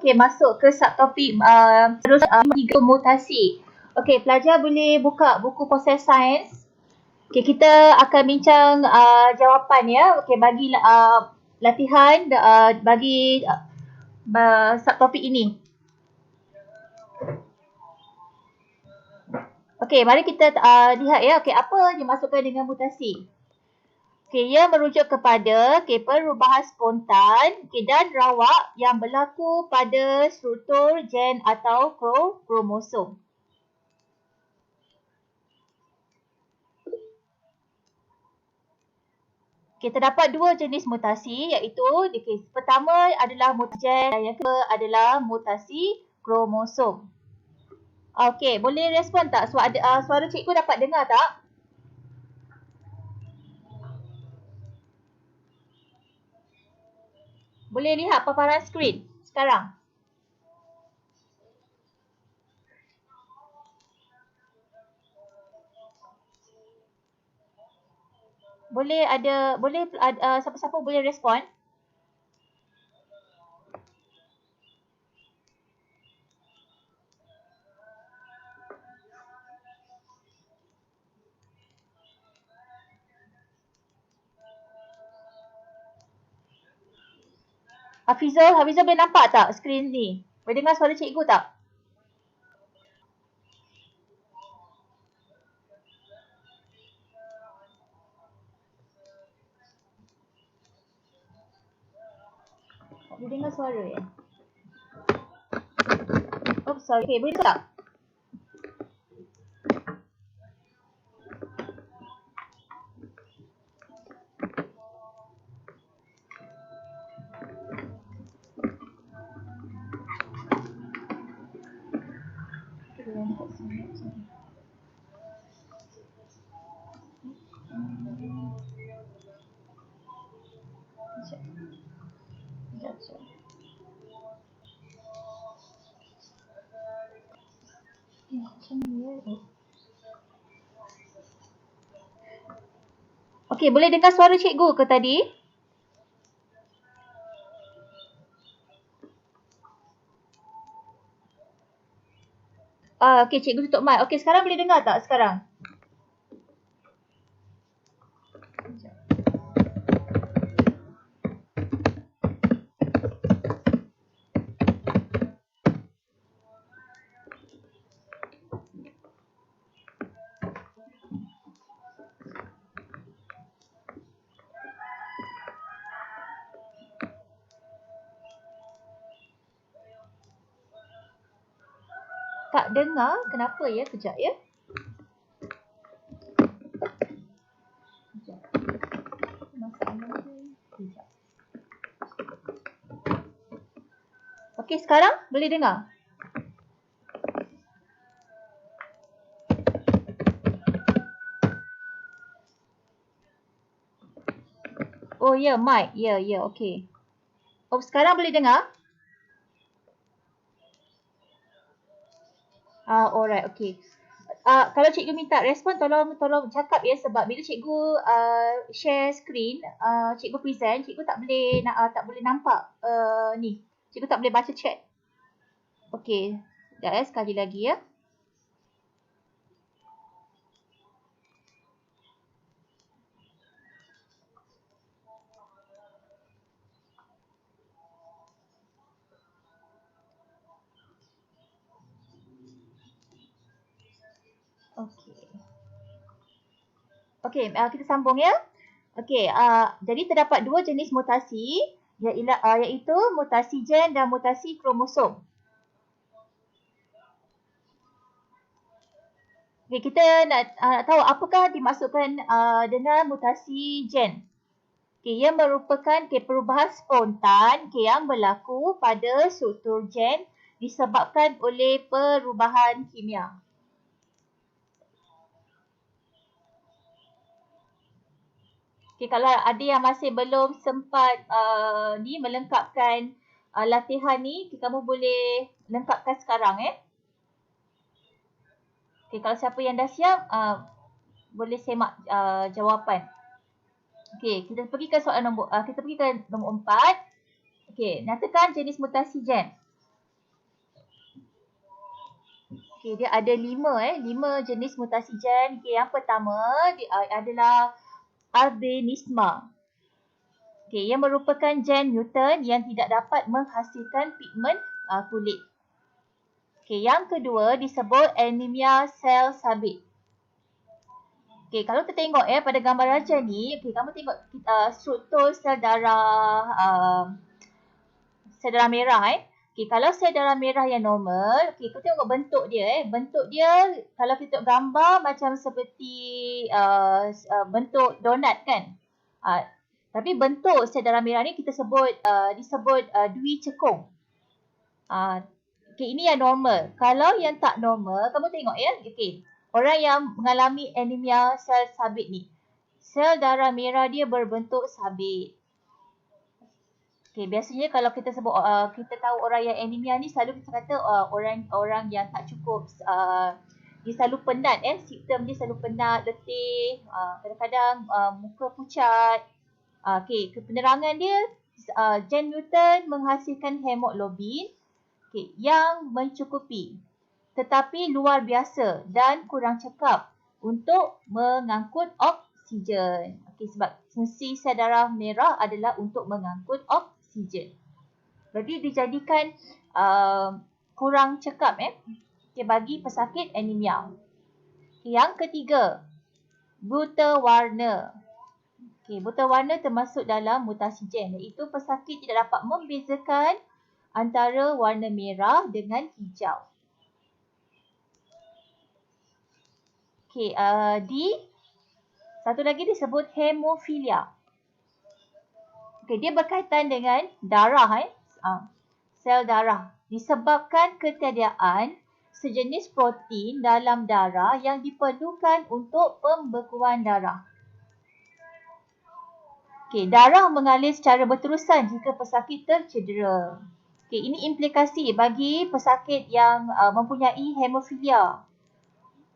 okey, masuk ke subtopik terus tiga mutasi. Okey, pelajar boleh buka buku proses sains. Okey, kita akan bincang jawapan ya. Okey, bagi latihan bagi subtopik ini. Okey, mari kita lihat ya. Okey, apa dimaksudkan dengan mutasi? Okey, ia merujuk kepada perubahan spontan dan rawak yang berlaku pada struktur gen atau kromosom. Okey, terdapat dua jenis mutasi iaitu pertama adalah mutasi gen dan yang kedua adalah mutasi kromosom. Okey, boleh respon tak? Suara cikgu dapat dengar tak? Boleh lihat paparan skrin sekarang? Boleh siapa-siapa boleh respon? Hafizul boleh nampak tak skrin ni? Boleh dengar suara cikgu tak? Boleh dengar suara ya? Oh, sorry. Okay, boleh tak? Okey, boleh dengar suara cikgu ke tadi? Okey, cikgu tutup mic. Okey, sekarang boleh dengar tak sekarang? Tak dengar? Kenapa ya? Kejap ya. Okey, sekarang boleh dengar? Oh ya, mic. Ya, okey. Oh, sekarang boleh dengar? Alright, okey. Kalau cikgu minta respon, tolong cakap ya, sebab bila cikgu share screen, cikgu present, cikgu tak boleh nampak ni. Cikgu tak boleh baca chat. Okey. Sekejap ya, sekali lagi ya. Okey, kita sambung ya. Okey, jadi terdapat dua jenis mutasi iaitu mutasi gen dan mutasi kromosom. Okey, kita nak tahu apakah dimaksudkan dengan mutasi gen. Okey, ia merupakan perubahan spontan yang berlaku pada struktur gen disebabkan oleh perubahan kimia. Okay, kalau ada yang masih belum sempat melengkapkan latihan ni, kamu boleh lengkapkan sekarang Okay, kalau siapa yang dah siap, boleh semak jawapan. Okay, kita pergi ke soalan nombor 4. Okay, nyatakan jenis mutasi gen. Okey, dia ada 5 jenis mutasi gen. Okey, yang pertama dia adalah albinisme. Okey, yang merupakan gen mutant yang tidak dapat menghasilkan pigmen kulit. Okey, yang kedua disebut anemia sel sabit. Okey, kalau kita tengok pada gambar raja ni, okey, kamu tengok struktur sel darah merah Okey, kalau sel darah merah yang normal, okey, kita tengok bentuk dia Bentuk dia kalau kita tengok gambar macam seperti bentuk donat kan. Tapi bentuk sel darah merah ni kita sebut disebut dwi cekung. Okey, ini yang normal. Kalau yang tak normal, kamu tengok okey. Orang yang mengalami anemia sel sabit ni, sel darah merah dia berbentuk sabit. Okey, biasanya kalau kita sebut kita tahu orang yang anemia ni, selalu kita kata orang yang tak cukup dia selalu penat simptom dia selalu penat, letih, kadang-kadang muka pucat. Okey, penerangan dia gen mutant menghasilkan hemoglobin yang mencukupi tetapi luar biasa dan kurang cekap untuk mengangkut oksigen. Okey, sebab fungsi sel darah merah adalah untuk mengangkut oksigen. Jadi dijadikan kurang cekap bagi pesakit anemia. Yang ketiga, buta warna. Okey, buta warna termasuk dalam mutasi gen, iaitu pesakit tidak dapat membezakan antara warna merah dengan hijau. Okey, satu lagi disebut hemofilia. Okey, dia berkaitan dengan darah sel darah disebabkan ketiadaan sejenis protein dalam darah yang diperlukan untuk pembekuan darah. Okey, darah mengalir secara berterusan jika pesakit tercedera. Okey, ini implikasi bagi pesakit yang mempunyai hemofilia.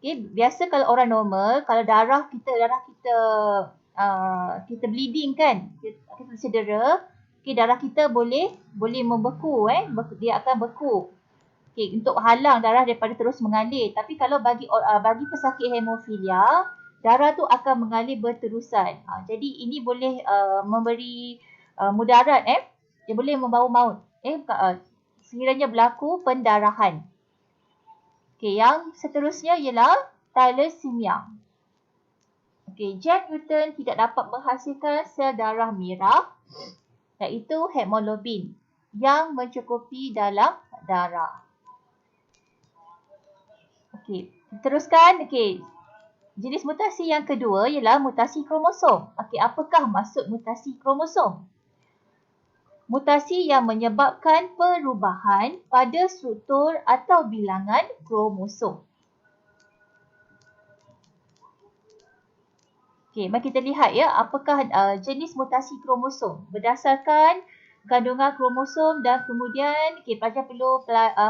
Okey, biasa kalau orang normal, kalau darah kita bleeding kan, kita cedera, okey, darah kita boleh membeku dia akan beku. Okey, untuk halang darah daripada terus mengalir. Tapi kalau bagi pesakit hemofilia, darah tu akan mengalir berterusan. Jadi ini boleh memberi mudarat dia boleh membawa maut sekiranya berlaku pendarahan. Okey, yang seterusnya ialah thalassemia. Okey, gen mutant tidak dapat menghasilkan sel darah merah, iaitu hemoglobin yang mencukupi dalam darah. Okey, teruskan. Okey, jenis mutasi yang kedua ialah mutasi kromosom. Okey, apakah maksud mutasi kromosom? Mutasi yang menyebabkan perubahan pada struktur atau bilangan kromosom. Okey, mari kita lihat apakah jenis mutasi kromosom. Berdasarkan kandungan kromosom dan kemudian pelajar perlu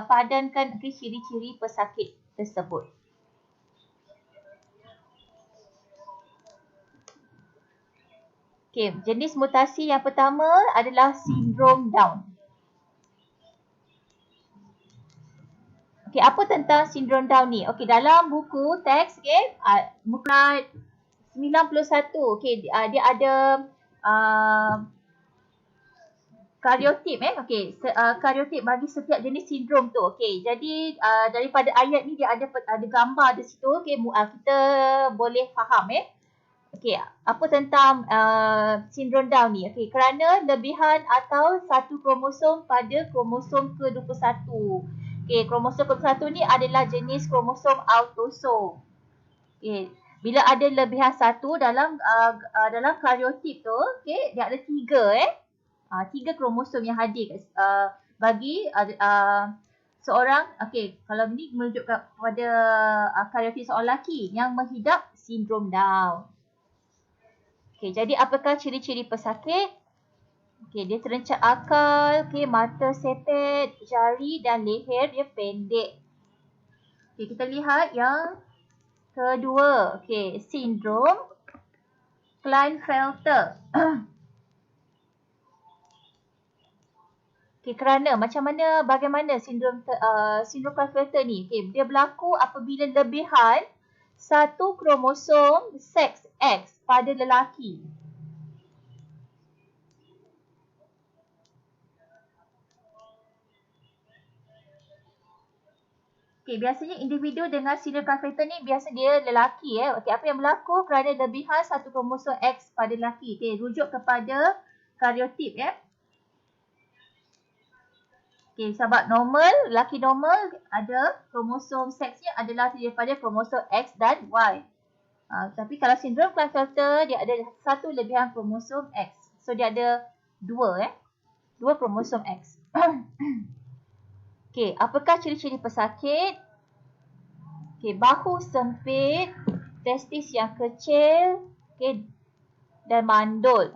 padankan ciri-ciri pesakit tersebut. Okey, jenis mutasi yang pertama adalah sindrom Down. Okey, apa tentang sindrom Down ni? Okey, dalam buku teks muka 91, okey, dia ada kariotip kariotip bagi setiap jenis sindrom tu. Okey, jadi daripada ayat ni dia ada gambar di situ. Okey, kita boleh faham Okey, apa tentang sindrom Down ni? Okey, kerana lebihan atau satu kromosom pada kromosom ke-21. Okey, kromosom ke-21 ni adalah jenis kromosom autosom. Okey, bila ada lebihan satu dalam kariotip tu, okey, dia ada 3 3 kromosom yang hadir bagi seorang, okey, kalau ni merujuk kepada kariotip seorang lelaki yang mengidap sindrom Down. Okey, jadi apakah ciri-ciri pesakit? Okey, dia terencap akal, okey, mata sepet, jari dan leher dia pendek. Okey, kita lihat yang kedua, okey, sindrom Klinefelter. Kerana bagaimana sindrom Klinefelter ni? Dia berlaku apabila lebihan satu kromosom seks X pada lelaki. Biasanya individu dengan sindrom Klinefelter ni biasa dia lelaki. Apa yang berlaku kerana lebihan satu kromosom X pada lelaki. Rujuk kepada karyotip. Sebab lelaki normal ada kromosom seksnya adalah daripada kromosom X dan Y. Tapi kalau sindrom Klinefelter dia ada satu lebihan kromosom X. So dia ada dua kromosom X. Apakah ciri-ciri pesakit? Bahu sempit, testis yang kecil, dan mandul.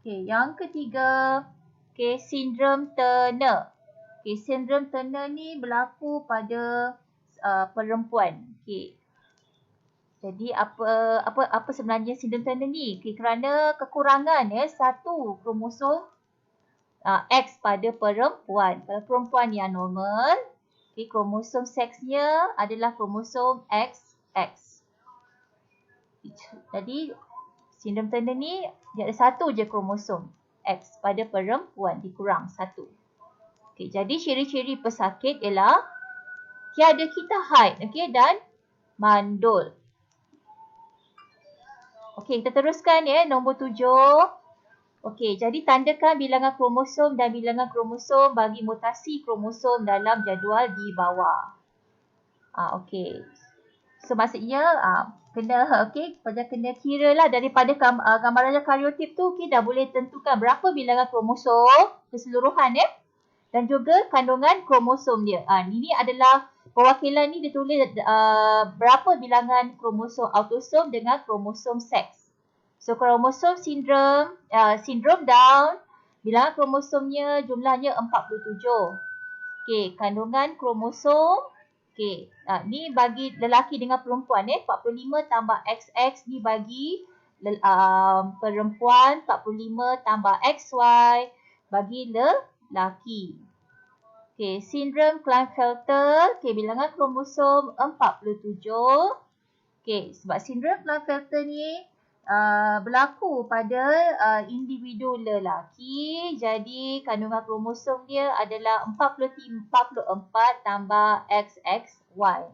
Yang ketiga, sindrom Turner. Sindrom Turner ni berlaku pada perempuan. Jadi apa sebenarnya sindrom Turner ni? Kerana kekurangan satu kromosom X pada perempuan. Kalau perempuan yang normal, kromosom seksnya adalah kromosom XX. Jadi sindrom Turner ni dia ada satu je kromosom X pada perempuan, dikurang satu. Jadi ciri-ciri pesakit ialah tiada kita haid dan mandul. Kita teruskan nombor 7. Jadi tandakan bilangan kromosom dan bilangan kromosom bagi mutasi kromosom dalam jadual di bawah. So maksudnya kena kira lah daripada gambaran karyotip tu dah boleh tentukan berapa bilangan kromosom keseluruhan dan juga kandungan kromosom dia. Ini adalah perwakilan ni ditulis berapa bilangan kromosom autosom dengan kromosom seks. So kromosom sindrom Down, bilangan kromosomnya jumlahnya 47. Kandungan kromosom. Ni bagi lelaki dengan perempuan 45 tambah XX ni bagi perempuan, 45 tambah XY bagi lelaki. Sindrom Klinefelter, bilangan kromosom 47. Sebab sindrom Klinefelter ni berlaku pada individu lelaki, jadi kandungan kromosom dia adalah 44 tambah XXY.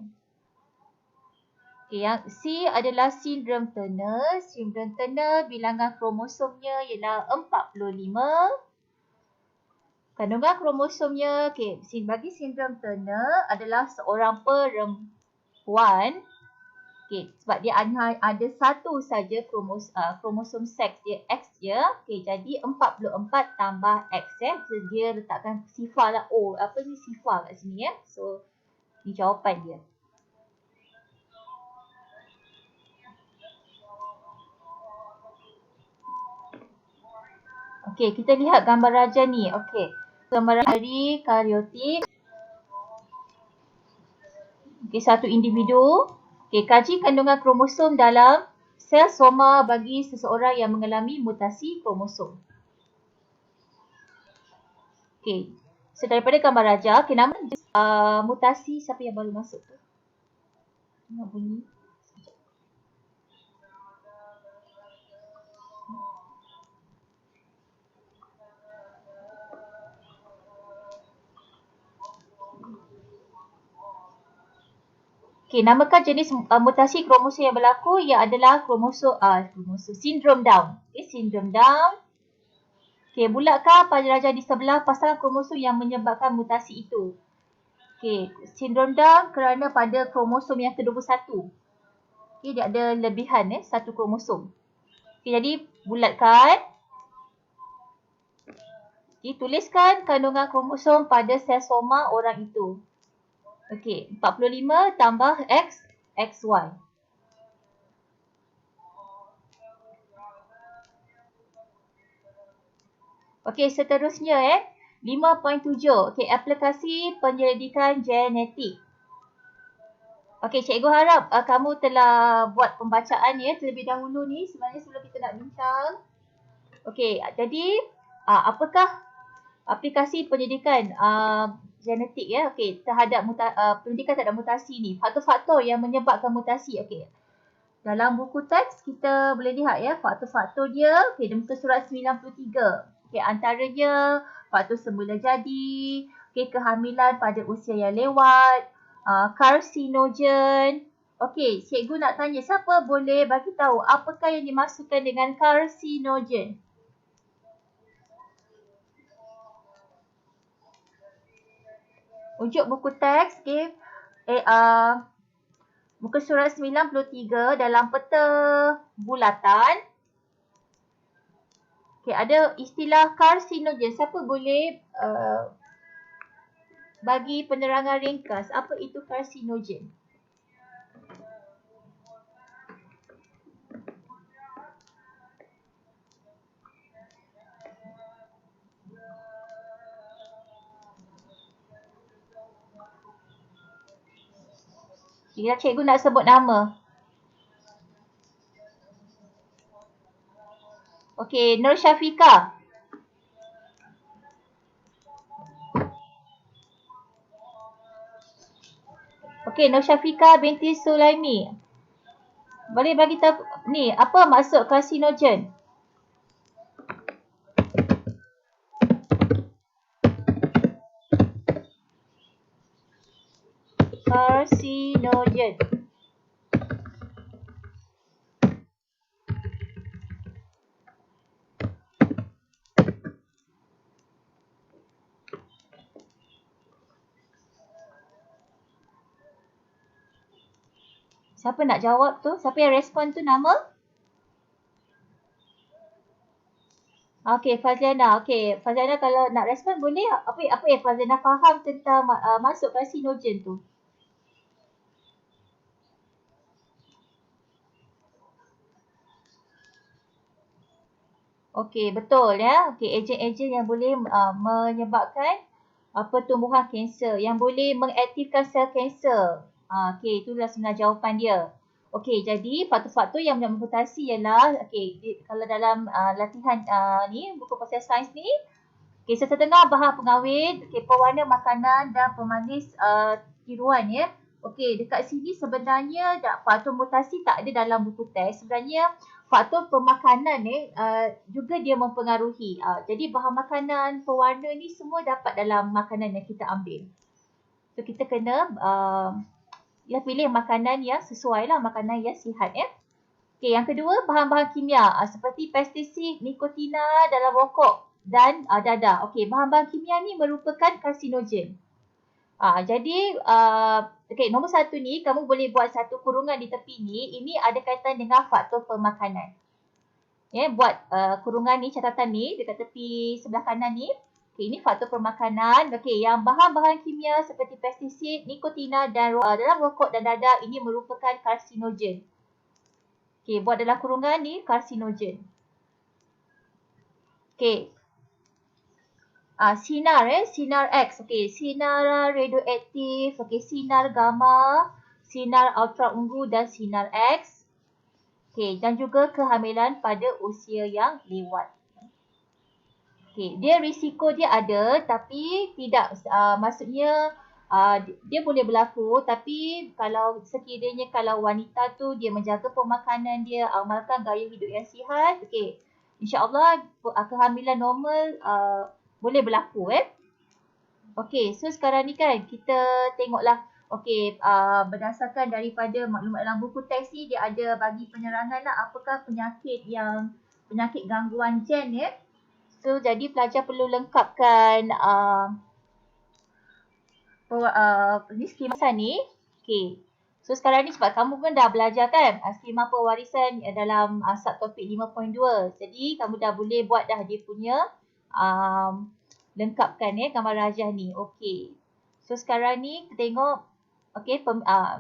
Yang C adalah sindrom Turner. Sindrom Turner bilangan kromosomnya ialah 45. Kandungan kromosomnya bagi sindrom Turner adalah seorang perempuan. Sebab dia ada satu saja kromosom seks dia X je. Jadi 44 tambah X dia letakkan sifar lah. Sifar kat sini So ni jawapan dia. Kita lihat gambar raja ni. Gambar dari karyotip. Satu individu. Kaji kandungan kromosom dalam sel soma bagi seseorang yang mengalami mutasi kromosom. So daripada gambar raja, nama mutasi siapa yang baru masuk tu? Nak bunyi. Namakan jenis mutasi kromosom yang berlaku yang adalah kromosom sindrom Down. Sindrom Down. Bulatkan panjang di sebelah pasangan kromosom yang menyebabkan mutasi itu. Sindrom Down kerana pada kromosom yang ke-21. Dia ada lebihan satu kromosom. Jadi bulatkan. Tuliskan kandungan kromosom pada sel soma orang itu. 45 tambah XY. Seterusnya 5.7. Aplikasi penyelidikan genetik. Cikgu harap kamu telah buat pembacaan terlebih dahulu ni sebenarnya sebelum kita nak bincang. Jadi apakah aplikasi pendidikan genetik ya, okey, terhadap pendidikan terhadap mutasi ni. Faktor-faktor yang menyebabkan mutasi, okey. Dalam buku teks kita boleh lihat ya faktor-faktor dia, okey, di muka surat 93. Okey, antaranya faktor semula jadi, okey, kehamilan pada usia yang lewat, karsinogen. Okey, cikgu nak tanya siapa boleh bagi tahu apakah yang dimaksudkan dengan karsinogen? Unjuk buku teks, okey. Muka surat 93 dalam peta bulatan. Okey, ada istilah karsinogen. Siapa boleh bagi penerangan ringkas apa itu karsinogen? Bila cikgu nak sebut nama. Okey, Nur Syafiqah. Okey, Nur Syafiqah binti Sulaimi. Boleh bagi tahu ni apa maksud karsinogen? Karsinogen. Siapa nak jawab tu? Siapa yang respon tu nama? Okey, Fazliana. Okey, Fazliana kalau nak respon boleh apa yang Fazliana faham tentang masuk karsinogen tu? Okey, betul ya. Okey, ejen-ejen yang boleh menyebabkan pertumbuhan kanser, yang boleh mengaktifkan sel kanser. Okey, itulah sebenarnya jawapan dia. Okey, jadi faktor-faktor yang menyebabkan mutasi ialah, okey, kalau dalam latihan ni, buku proses sains ni, okey, sesetengah bahan pengawet, okey, pewarna makanan dan pemanis tiruan ya. Okey, dekat sini sebenarnya faktor mutasi tak ada dalam buku teks. Sebenarnya faktor pemakanan juga dia mempengaruhi. Jadi bahan makanan, pewarna ni semua dapat dalam makanan yang kita ambil. So kita kena pilih makanan yang sesuai lah, makanan yang sihat ya. Okey, yang kedua bahan-bahan kimia seperti pestisida, nikotina dalam rokok dan dadah. Okey, bahan-bahan kimia ni merupakan karsinogen. Jadi okey, nombor 1 ni kamu boleh buat satu kurungan di tepi ni. Ini ada kaitan dengan faktor pemakanan. Ya, buat kurungan ni, catatan ni dekat tepi sebelah kanan ni. Okey, ini faktor pemakanan. Okey, yang bahan-bahan kimia seperti pestisida, nikotina dan dalam rokok dan dadah ini merupakan karsinogen. Okey, buat dalam kurungan ni karsinogen. Okey. Sinar sinar X. Okey, sinar radioaktif, okey, sinar gamma, sinar ultraungu dan sinar X. Okey, dan juga kehamilan pada usia yang lewat. Okey, dia risiko dia ada tapi tidak maksudnya dia boleh berlaku, tapi kalau sekiranya kalau wanita tu dia menjaga pemakanan dia, amalkan gaya hidup yang sihat, okey, insya-Allah kehamilan normal boleh berlaku Okey, so sekarang ni kan kita tengoklah. Okey, berdasarkan daripada maklumat dalam buku teks ni, dia ada bagi penerangan lah apakah penyakit gangguan gen So jadi pelajar perlu lengkapkan ni skema ni. Okey. So sekarang ni sebab kamu pun dah belajar kan skema pewarisan dalam subtopik 5.2. Jadi kamu dah boleh buat dah dia punya lengkapkan gambar rajah ni. Okey. So sekarang ni kita tengok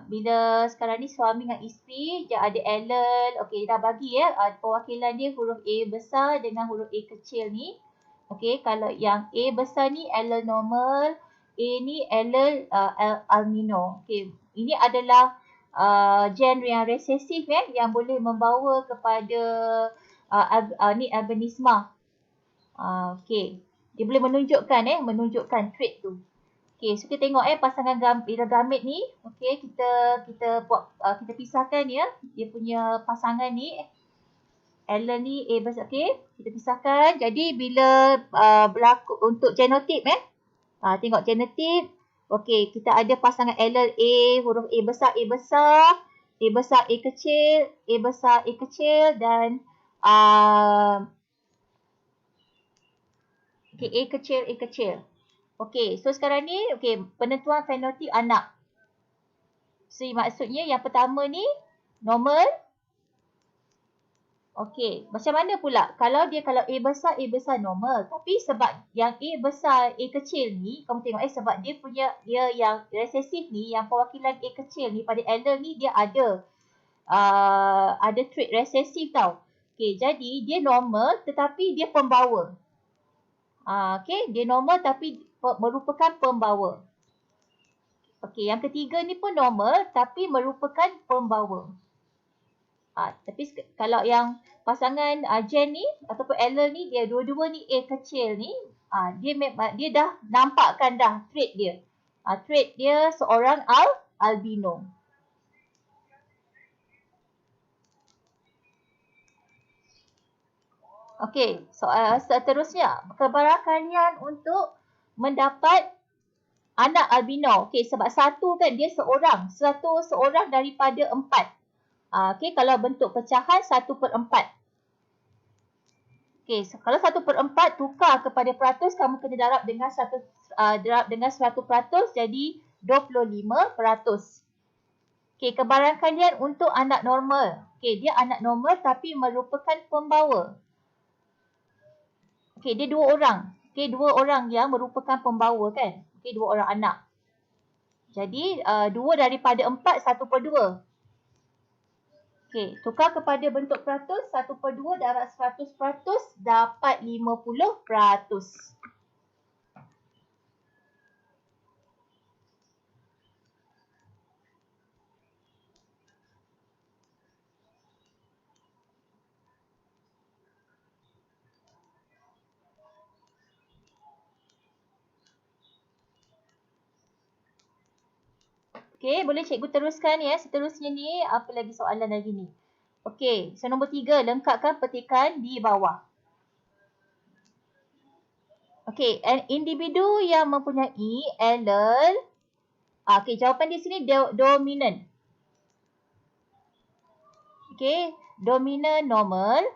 bila sekarang ni suami dengan isteri dia ada allele. Okey, dah bagi perwakilan dia huruf A besar dengan huruf A kecil ni. Okey, kalau yang A besar ni allele normal, A ni allele albino. Okey, ini adalah gen yang resesif yang boleh membawa kepada ni albinisma. Okey. Dia boleh menunjukkan trait tu. Okay, so kita tengok pasangan gamit ni. Okay, kita buat kita pisahkan ya. Dia punya pasangan ni Alan ni A besar. Okay, kita pisahkan. Jadi bila berlaku untuk genotip tengok genotip. Okay, kita ada pasangan Alan A, huruf A besar, A besar, A besar, A kecil, A besar, A kecil dan okay, A kecil, A kecil. Okay, so sekarang ni penentuan fenotip anak. So maksudnya yang pertama ni normal. Okay, macam mana pula? Kalau A besar normal. Tapi sebab yang A besar, A kecil ni, kamu tengok sebab dia yang resesif ni, yang perwakilan A kecil ni pada Alan ni dia ada trait resesif tau. Okay, jadi dia normal tetapi dia pembawa. Okay, dia normal tapi merupakan pembawa. Okay, yang ketiga ni pun normal tapi merupakan pembawa. Tapi kalau yang pasangan Jen ni ataupun Alan ni, dia dua-dua ni A kecil ni, dia dah nampakkan dah trait dia. Trait dia seorang albino. Okey, soal seterusnya. Kebarahan kalian untuk mendapat anak albino. Okey, sebab satu kan dia seorang daripada 4. Okey, kalau bentuk pecahan 1/4. Okey, so kalau 1/4 tukar kepada peratus, kamu kena darab dengan 100%, jadi 25%. Okey, kebaran kalian untuk anak normal. Okey, dia anak normal tapi merupakan pembawa. Okey, dia 2 orang. Okey, 2 orang yang merupakan pembawa kan. Okey, 2 orang anak. Jadi 2 daripada 4, 1/2. Okey, tukar kepada bentuk peratus, 1/2 darab 100% dapat 50%. Okey, boleh cikgu teruskan ya. Seterusnya ni, apa lagi soalan lagi ni? Okey, so nombor 3, lengkapkan petikan di bawah. Okey, individu yang mempunyai allele. Okey, jawapan di sini dominant. Okey, dominant normal.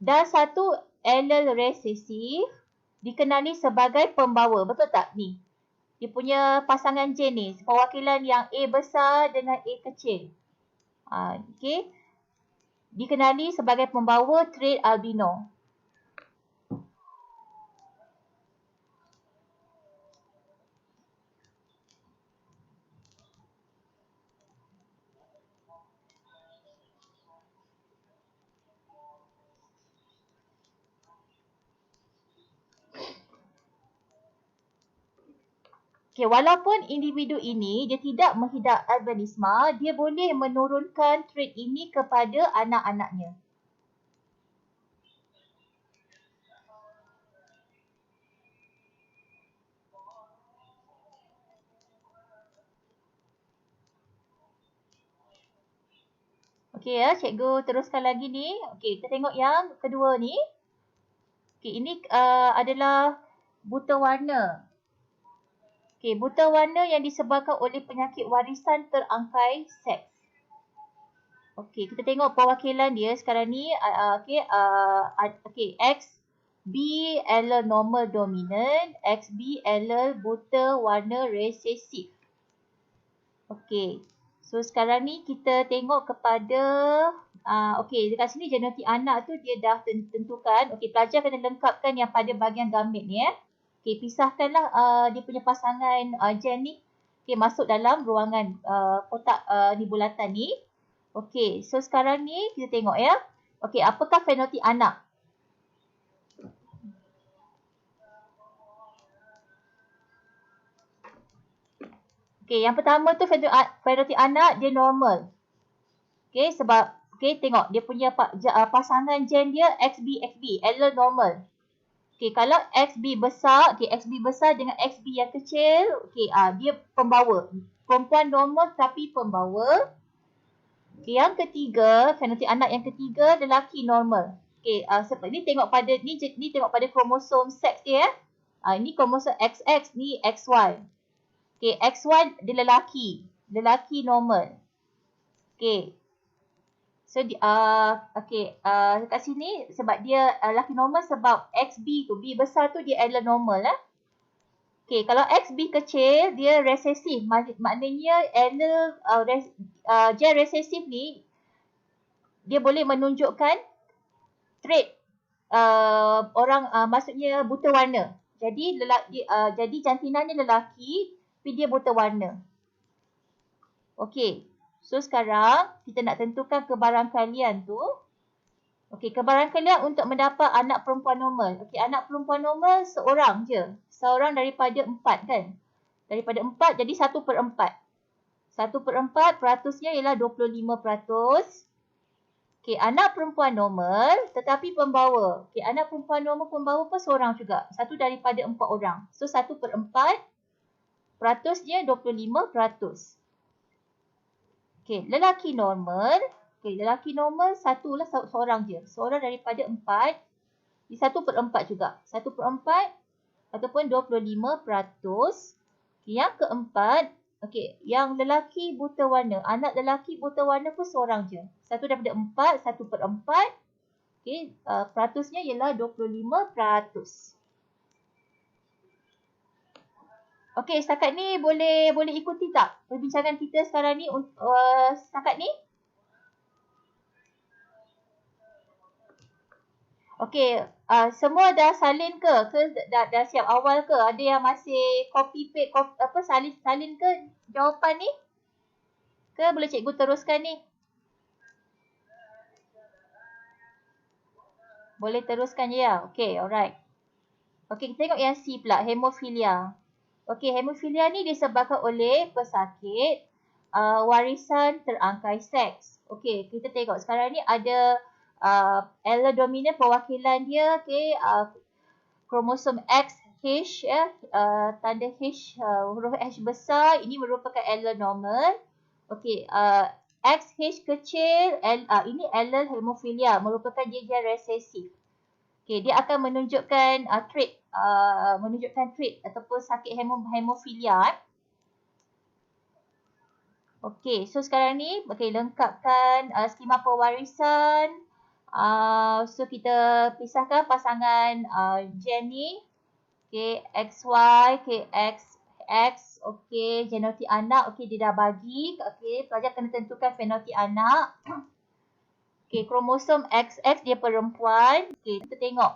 Dan satu allele resesif dikenali sebagai pembawa. Betul tak ni? Dia punya pasangan jenis, perwakilan yang A besar dengan A kecil. Okey. Dikenali sebagai pembawa trait albino. Okay, walaupun individu ini dia tidak mengidap albinisme, dia boleh menurunkan trait ini kepada anak-anaknya. Okey ya, cikgu teruskan lagi ni. Okey, kita tengok yang kedua ni. Okey, ini adalah buta warna. Okey, buta warna yang disebabkan oleh penyakit warisan terangkai seks. Okey, kita tengok perwakilan dia sekarang ni. Okey, XB allele normal dominant, XB allele buta warna resesif. Okey, so sekarang ni kita tengok kepada okey, dekat sini genotik anak tu dia dah tentukan. Okey, pelajar kena lengkapkan yang pada bahagian gamit ni Okey, pisahkanlah dia punya pasangan gen ni. Okey, masuk dalam ruangan kotak ni bulatan ni. Okey, so sekarang ni kita tengok ya. Okey, apakah fenotip anak? Okey, yang pertama tu fenotip anak dia normal. Okey, sebab tengok dia punya pasangan gen dia XB, allele normal. Okay, kalau XB besar, okay, XB besar dengan XB yang kecil, okay, dia pembawa. Perempuan normal tapi pembawa. Okay, yang ketiga, fenotip anak yang ketiga, lelaki normal. Okay, ni tengok pada ni tengok pada kromosom seks dia. Ini kromosom XX, ni XY. Okay, XY dia lelaki. Lelaki normal. Okay. So, kat sini sebab dia lelaki normal sebab XB tu, B besar tu dia adalah normal. Okay, kalau XB kecil, dia resesif. Maknanya gen resesif ni, dia boleh menunjukkan trait maksudnya buta warna. Jadi, jadi jantinanya lelaki, tapi dia buta warna. Okay. So, sekarang kita nak tentukan kebarangkalian tu. Okey, kebarangkalian untuk mendapat anak perempuan normal. Okey, anak perempuan normal seorang je. Seorang daripada 4 kan. Daripada 4 jadi 1/4. 1/4 peratusnya ialah 25%. Okey, anak perempuan normal tetapi pembawa. Okey, anak perempuan normal pembawa pun seorang juga. 1 daripada 4 orang. So, 1/4 peratusnya 25%. Okey, lelaki normal. Okey, lelaki normal satulah seorang je. Seorang daripada 4. Di 1/4 juga. 1/4 ataupun 25%. Yang keempat, okey, yang lelaki buta warna. Anak lelaki buta warna pun seorang je. 1 daripada 4, 1/4. Okey, peratusnya ialah 25%. Okey, setakat ni boleh ikuti tak perbincangan kita sekarang ni setakat ni? Okey, semua dah salin ke? Dah siap awal ke? Ada yang masih copy paste salin ke jawapan ni? Ke boleh cikgu teruskan ni? Boleh teruskan je ya? Okey, alright. Okey, kita tengok yang C pula, hemofilia. Okey, hemofilia ni disebabkan oleh pesakit warisan terangkai seks. Okey, kita tengok sekarang ni ada allele dominan perwakilan dia, okey, kromosom XH ya, tanda H, huruf H besar, ini merupakan allele normal. Okey, XH kecil, ini allele hemofilia, merupakan gen resesif. Okay, dia akan menunjukkan trait ataupun sakit hemofilia. Okay, so sekarang ni lengkapkan skema pewarisan. So kita pisahkan pasangan gen ni. Okay, XY, XX. Okay, genotip anak. Okay, dia dah bagi. Okay, pelajar kena tentukan fenotip anak. Okay, kromosom XX dia perempuan. Okay, kita tengok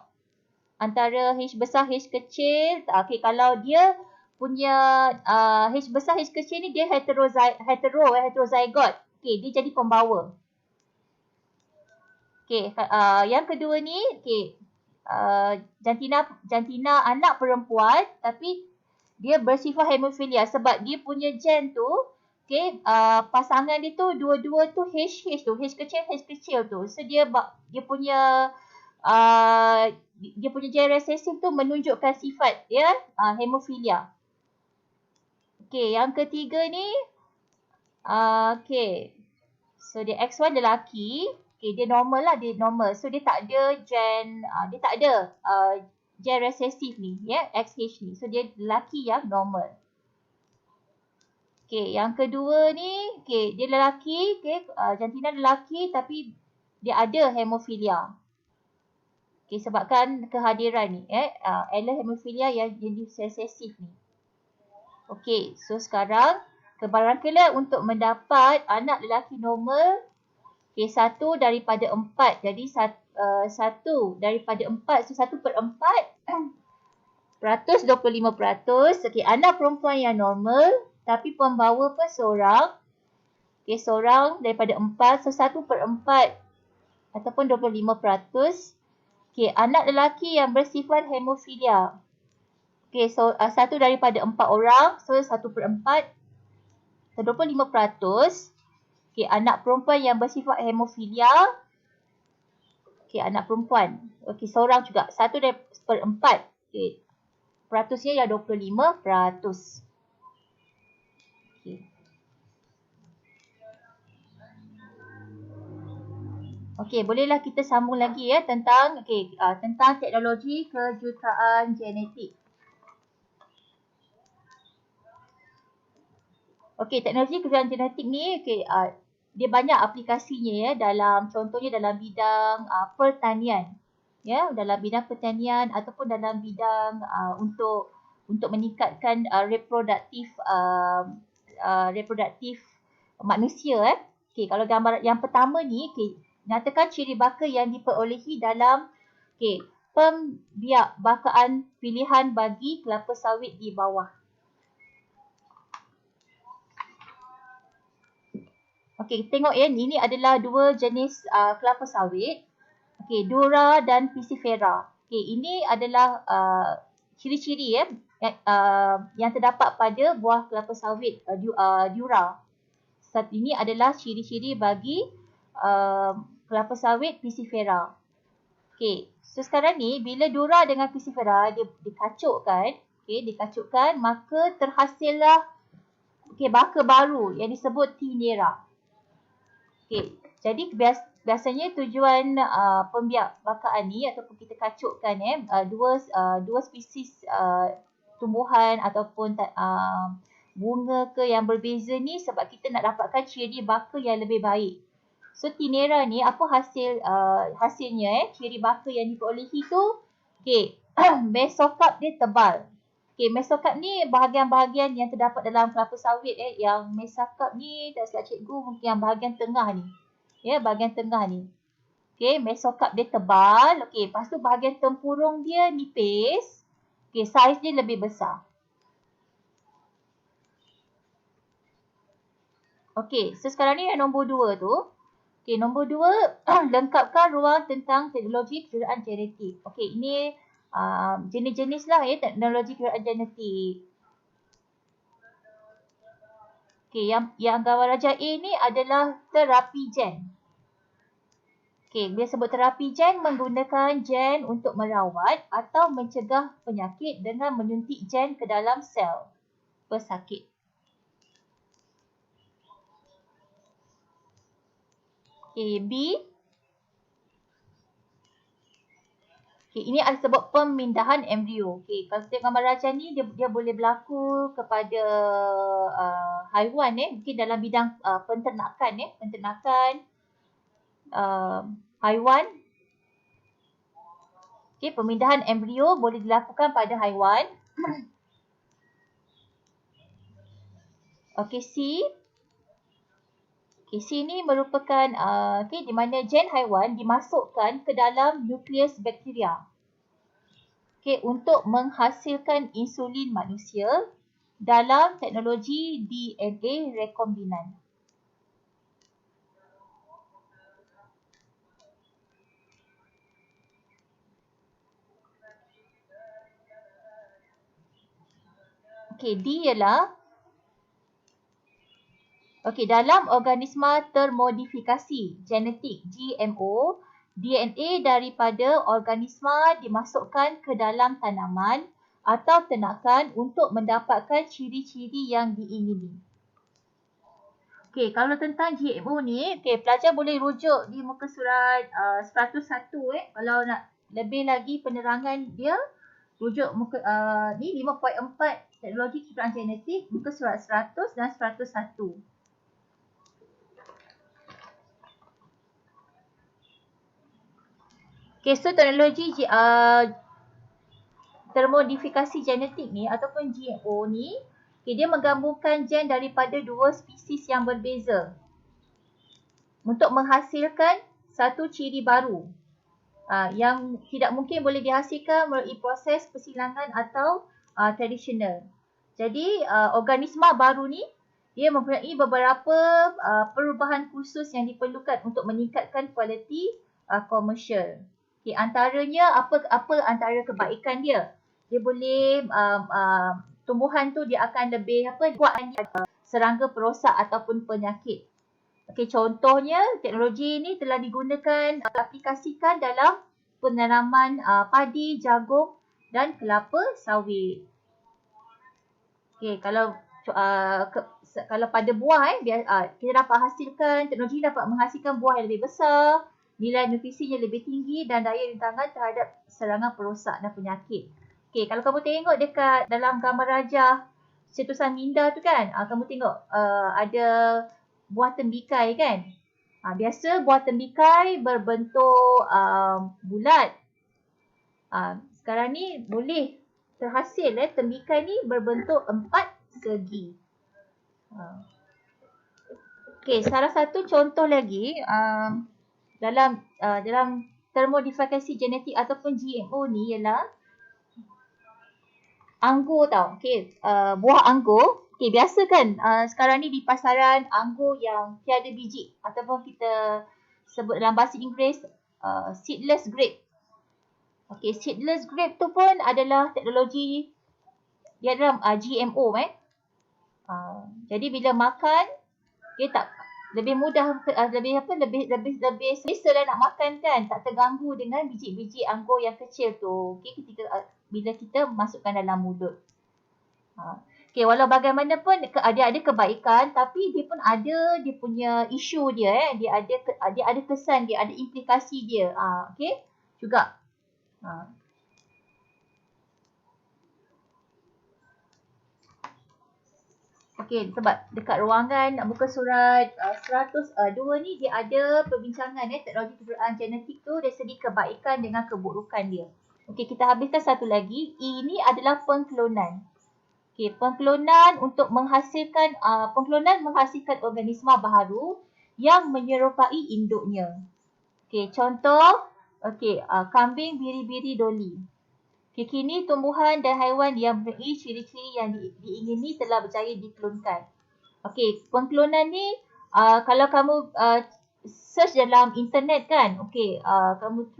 antara H besar, H kecil. Okay, kalau dia punya H besar, H kecil ni dia heterozygot. Okay, dia jadi pembawa. Okay, yang kedua ni, okay, jantina anak perempuan tapi dia bersifat hemofilia sebab dia punya gen tu, okay, pasangan dia tu dua-dua tu H kecil tu. So dia punya gen resesif tu menunjukkan sifat ya hemofilia. Okay, yang ketiga ni okay. So dia XY lelaki, okay, dia normal lah, dia normal. So dia tak ada gen gen resesif ni ya, XH ni. So dia lelaki yang normal. Okay, yang kedua ni, okay, dia lelaki, okay, jantina lelaki tapi dia ada hemofilia. Okay, sebabkan kehadiran ni, allele hemofilia yang resesif ni. Okay, so sekarang kebarangkalian untuk mendapat anak lelaki normal, okay, 1 daripada 4. Jadi 1 daripada 4, so 1/4. Peratus 25%. Okay, anak perempuan yang normal tapi pembawa pun seorang. Okay, seorang daripada 4, so 1/4 ataupun 25%. Okay, anak lelaki yang bersifat hemofilia. Okay, so 1 daripada 4 orang, so 1/4. So 25%. Okay, anak perempuan yang bersifat hemofilia. Okey, anak perempuan. Okey, seorang juga. 1/4. Okey. Peratusnya yang 25%. Okey. Okey, bolehlah kita sambung lagi ya tentang tentang teknologi kejuruteraan genetik. Okey, teknologi kejuruteraan genetik ni dia banyak aplikasinya ya contohnya dalam bidang pertanian. Ya, dalam bidang pertanian ataupun dalam bidang untuk meningkatkan reproduktif manusia. Okey, kalau gambar yang pertama ni, nyatakan ciri baka yang diperolehi dalam pembiakbakaan pilihan bagi kelapa sawit di bawah. Okey, tengok ya, ini adalah dua jenis kelapa sawit. Okey, Dura dan Pisifera. Okey, ini adalah ciri-ciri yang terdapat pada buah kelapa sawit Dura. Ini adalah ciri-ciri bagi kelapa sawit Pisifera. Okey, so sekarang ni bila Dura dengan Pisifera dia dikacukkan, maka terhasillah baka baru yang disebut Tinera. Okey, jadi biasanya tujuan pembiakbakaan ni ataupun kita kacukkan dua spesies tumbuhan ataupun bunga ke yang berbeza ni sebab kita nak dapatkan ciri baka yang lebih baik. So Tinera ni apa hasilnya ciri baka yang diperolehi tu mesokarp dia tebal. Okey, mesokarp ni bahagian-bahagian yang terdapat dalam kelapa sawit yang mesokarp ni tak silap cikgu mungkin yang bahagian tengah ni. Ya, bahagian tengah ni. Okey, mesokarp dia tebal. Okey, lepas tu bahagian tempurung dia nipis. Okey, saiz dia lebih besar. Okey, so sekarang ni yang nombor 2 tu. Okey, nombor 2 lengkapkan ruang tentang teknologi kejuruteraan genetik. Okey, ini jenis-jenis lah teknologi kejuruteraan genetik. Okey, yang gambar rajah A ni adalah terapi gen. Okey, bila sebut terapi gen menggunakan gen untuk merawat atau mencegah penyakit dengan menyuntik gen ke dalam sel pesakit. Okey, B. Okey, ini adalah sebut pemindahan embrio. Okey, kalau tengok gambar rajah ni dia boleh berlaku kepada haiwan mungkin dalam bidang penternakan haiwan. Okey, pemindahan embrio boleh dilakukan pada haiwan. Okey, C. Okey, C ni merupakan di mana gen haiwan dimasukkan ke dalam nukleus bakteria. Okey, untuk menghasilkan insulin manusia dalam teknologi DNA rekombinan. Okey, D ialah dalam organisma termodifikasi genetik GMO, DNA daripada organisma dimasukkan ke dalam tanaman atau ternakan untuk mendapatkan ciri-ciri yang diingini. Okey, kalau tentang GMO ni, pelajar boleh rujuk di muka surat 101 kalau nak lebih lagi penerangan dia, rujuk muka ni 5.4 teknologi kejuruteraan genetik, muka surat 100 dan 101. Okay, so teknologi termodifikasi genetik ni ataupun GMO ni, dia menggabungkan gen daripada dua spesies yang berbeza untuk menghasilkan satu ciri baru yang tidak mungkin boleh dihasilkan melalui proses persilangan atau tradisional. Jadi organisma baru ni dia mempunyai beberapa perubahan khusus yang diperlukan untuk meningkatkan kualiti komersial. Okay, antaranya apa antara kebaikan dia? Dia boleh tumbuhan tu dia akan lebih kuat serangga perosak ataupun penyakit. Okey, contohnya teknologi ini telah digunakan aplikasikan dalam penanaman padi, jagung dan kelapa sawit. Okey, kalau pada buah kita dapat hasilkan, teknologi dapat menghasilkan buah yang lebih besar, nilai nutrisinya lebih tinggi dan daya rintangan terhadap serangan perosak dan penyakit. Okey, kalau kamu tengok dekat dalam gambar rajah Cetusan Minda tu kan, kamu tengok ada buah tembikai kan. Biasa buah tembikai berbentuk bulat. Sekarang ni boleh terhasil tembikai ni berbentuk 4 segi. Okey, salah satu contoh lagi dalam termodifikasi genetik ataupun GMO ni ialah anggur tau. Okey, buah anggur. Okey, biasa kan sekarang ni di pasaran anggur yang tiada biji ataupun kita sebut dalam bahasa Inggeris seedless grape. Okey, seedless grape tu pun adalah teknologi dia dalam GMO jadi bila makan dia tak lebih mudah lebih selesa nak makan kan, tak terganggu dengan biji-biji anggur yang kecil tu. Okey, ketika bila kita masukkan dalam mulut. Okey, walau bagaimanapun dia ada kebaikan tapi dia pun ada dia punya isu dia dia ada kesan dia, ada implikasi dia. Okey, juga. Okey, sebab dekat ruangan muka surat 102 ni dia ada perbincangan teknologi kejuruteraan genetik tu dari segi kebaikan dengan keburukan dia. Okey, kita habiskan satu lagi. Ini adalah pengklonan. Okey, pengklonan menghasilkan organisma baharu yang menyerupai induknya. Okey, contoh kambing biri-biri doli. Kini tumbuhan dan haiwan yang mempunyai ciri-ciri yang diingini telah berjaya diklonkan. Okey, pengklonan ni kalau kamu search dalam internet kan, okey, kamu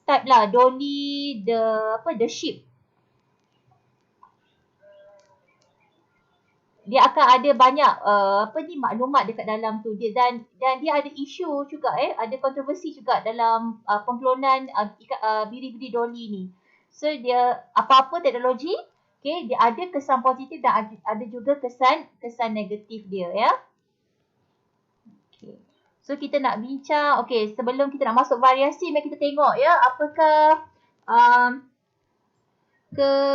type lah Dolly the sheep. Dia akan ada banyak maklumat dekat dalam tu dia dan dia ada isu juga ada kontroversi juga dalam pengklonan biri-biri Dolly ni. So dia apa-apa teknologi, okey, dia ada kesan positif dan ada juga kesan negatif dia ya. Okey. So kita nak bincang, okey, sebelum kita nak masuk variasi, mari kita tengok ya apakah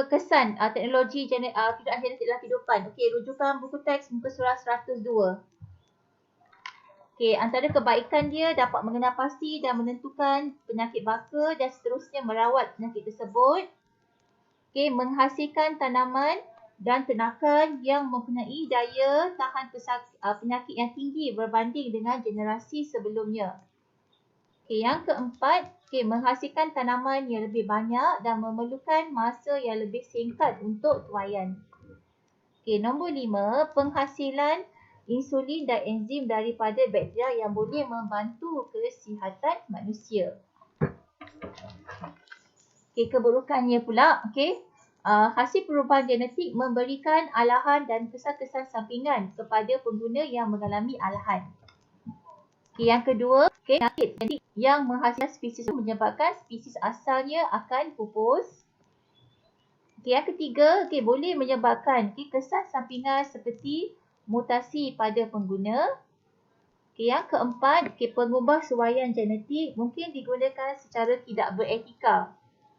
kesan teknologi kejuruteraan genetik dalam kehidupan. Okey, rujukan buku teks muka surat 102. Okey, antara kebaikan dia dapat mengenal pasti dan menentukan penyakit baka dan seterusnya merawat penyakit tersebut. Okey, menghasilkan tanaman dan ternakan yang mempunyai daya tahan penyakit yang tinggi berbanding dengan generasi sebelumnya. Okey, yang keempat, menghasilkan tanaman yang lebih banyak dan memerlukan masa yang lebih singkat untuk tuaian. Okey, nombor 5, penghasilan insulin dan enzim daripada bakteria yang boleh membantu kesihatan manusia. Okey, keburukannya pula, okey, hasil perubahan genetik memberikan alahan dan kesan-kesan sampingan kepada pengguna yang mengalami alahan. Okey, yang kedua, penyakit genetik yang menghasilkan spesies menyebabkan spesies asalnya akan pupus. Okey, yang ketiga, boleh menyebabkan kesan sampingan seperti mutasi pada pengguna. Okey, yang keempat, pengubah suaian genetik mungkin digunakan secara tidak beretika.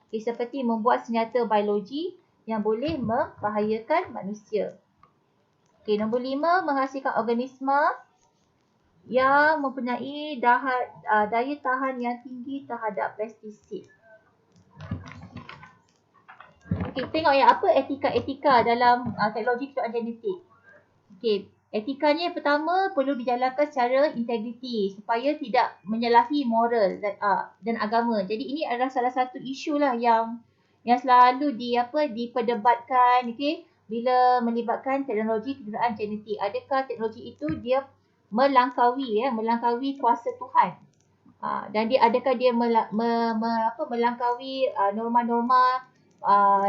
Okey, seperti membuat senjata biologi yang boleh membahayakan manusia. Okey, nombor 5, menghasilkan organisma yang mempunyai daya tahan yang tinggi terhadap pestisid. Okey, tengok ya apa etika-etika dalam teknologi kejuruteraan genetik. Okey, etikanya yang pertama perlu dijalankan secara integriti supaya tidak menyalahi moral dan agama. Jadi ini adalah salah satu isu lah yang selalu diperdebatkan, okey, bila melibatkan teknologi kejuruteraan genetik. Adakah teknologi itu dia melangkaui kuasa Tuhan? Dan adakah dia melangkaui norma-norma